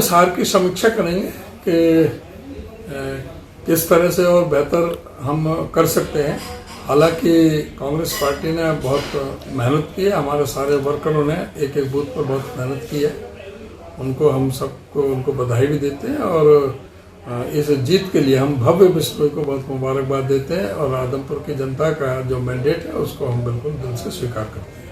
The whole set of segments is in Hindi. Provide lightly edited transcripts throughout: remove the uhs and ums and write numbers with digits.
इस हार की समीक्षा करेंगे कि किस तरह से और बेहतर हम कर सकते हैं। हालांकि कांग्रेस पार्टी ने बहुत मेहनत की है, हमारे सारे वर्करों ने एक एक बूथ पर बहुत मेहनत की है, उनको हम सबको उनको बधाई भी देते हैं और इस जीत के लिए हम भव्य बिश्नोई को बहुत मुबारकबाद देते हैं और आदमपुर की जनता का जो मैंडेट है उसको हम बिल्कुल दिल से स्वीकार करते हैं।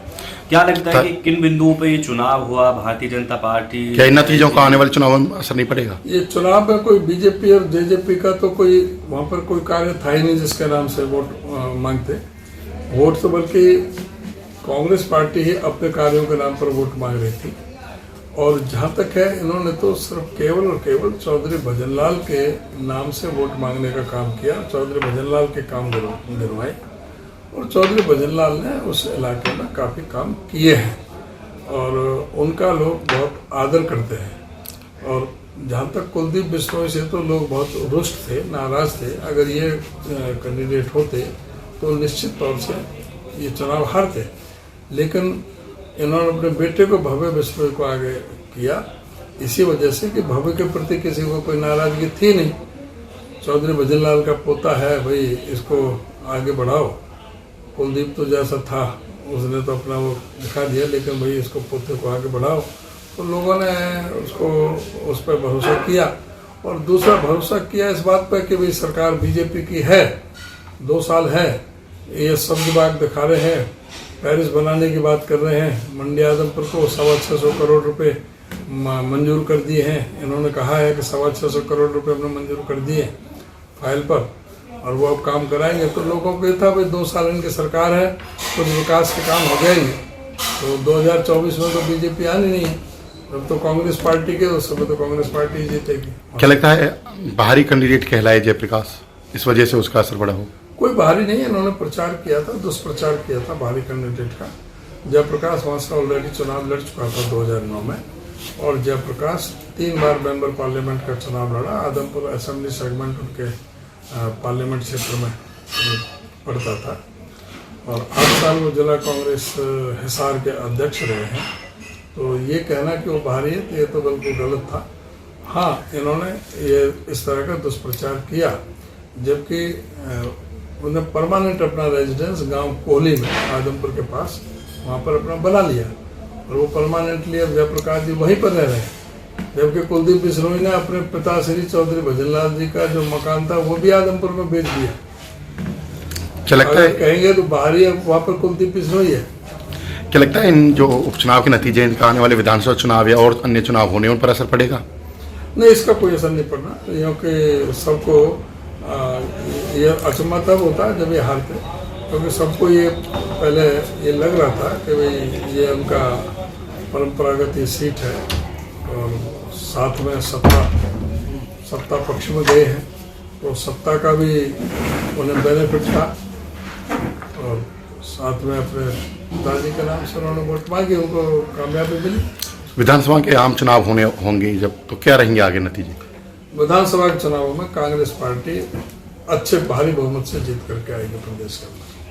क्या लगता है कि किन बिंदुओं पे ये चुनाव हुआ? भारतीय जनता पार्टी क्या इन नतीजों का आने वाले चुनाव में असर नहीं पड़ेगा? ये चुनाव में कोई बीजेपी और जेजेपी का तो कोई वहां पर कोई कार्य था ही नहीं जिसके नाम से वोट मांगते। वोट तो बल्कि कांग्रेस पार्टी ही अपने कार्यों के नाम पर वोट मांग रही थी और जहां तक है इन्होंने तो सिर्फ केवल और केवल चौधरी भजनलाल के नाम से वोट मांगने का काम किया। चौधरी भजनलाल के काम गिनवाए और चौधरी भजनलाल ने उस इलाके में काफ़ी काम किए हैं और उनका लोग बहुत आदर करते हैं। और जहाँ तक कुलदीप बिश्नोई से तो लोग बहुत रुष्ट थे, नाराज थे। अगर ये कैंडिडेट होते तो निश्चित तौर से ये चुनाव हारते, लेकिन इन्होंने अपने बेटे को भव्य बिश्नोई को आगे किया इसी वजह से कि भव्य के प्रति किसी को कोई नाराजगी थी नहीं। चौधरी भजनलाल का पोता है, भाई इसको आगे बढ़ाओ। कुलदीप तो जैसा था उसने तो अपना वो दिखा दिया, लेकिन भाई इसको पोते को आगे बढ़ाओ, तो लोगों ने उसको उस पर भरोसा किया। और दूसरा भरोसा किया इस बात पर कि भाई सरकार बीजेपी की है, 2 साल है, ये शब्दबाग दिखा रहे हैं, पेरिस बनाने की बात कर रहे हैं। मंडी आदमपुर को 625 करोड़ रुपए मंजूर कर दिए हैं। इन्होंने कहा है कि 625 करोड़ रुपए हमने मंजूर कर दिए फाइल पर और वो अब काम कराएंगे। तो लोगों को ये था भाई 2 साल इनकी सरकार है, कुछ विकास के काम हो जाएंगे। तो 2024 में तो बीजेपी आनी नहीं है, जब तो कांग्रेस पार्टी के उस समय तो कांग्रेस पार्टी ही जीतेगी। क्या लगता है बाहरी कैंडिडेट कहलाए जयप्रकाश, इस वजह से उसका असर पड़ा हो? कोई बाहरी नहीं, इन्होंने प्रचार किया था, दुष्प्रचार किया था बाहरी कैंडिडेट का। जयप्रकाश वहाँ से ऑलरेडी चुनाव लड़ चुका था 2009 में और जयप्रकाश 3 बार मेंबर पार्लियामेंट का चुनाव लड़ा। आदमपुर असेंबली सेगमेंट उनके पार्लियामेंट क्षेत्र में पड़ता था और 8 साल वो जिला कांग्रेस हिसार के अध्यक्ष रहे हैं। तो ये कहना कि वो बाहरी है तो ये तो बिल्कुल गलत था। हाँ, इन्होंने ये इस तरह का दुष्प्रचार किया, जबकि उन्हें परमानेंट अपना रेजिडेंस गांव कोहली में आदमपुर के पास वहाँ पर अपना बना लिया और वो परमानेंटली अब जयप्रकाश जी वहीं पर रह रहे हैं। जबकि कुलदीप बिश्नोई ने अपने पिता श्री चौधरी भजनलाल जी का जो मकान था वो भी आदमपुर में बेच दिया। क्या लगता है कहेंगे तो बाहरी वहाँ पर कुलदीप बिश्नोई है। क्या लगता है इन जो उपचुनाव के नतीजे, इनका आने वाले विधानसभा चुनाव या और अन्य चुनाव होने उन पर असर पड़ेगा? नहीं, इसका कोई असर नहीं पड़ना, क्योंकि सबको ये अचंभा तब होता है जब ये हारते, क्योंकि सबको ये पहले ये लग रहा था कि भाई ये उनका परंपरागत ये सीट है और साथ में सत्ता पक्ष में गए हैं तो सत्ता का भी उन्हें बेनिफिट था और साथ में अपने पिताजी के नाम से उन्होंने वोट मांगी, उनको कामयाबी मिली। विधानसभा के आम चुनाव होंगे जब, तो क्या रहेंगे आगे नतीजे? विधानसभा के चुनावों में कांग्रेस पार्टी अच्छे भारी बहुमत से जीत करके आएगी प्रदेश के अंदर।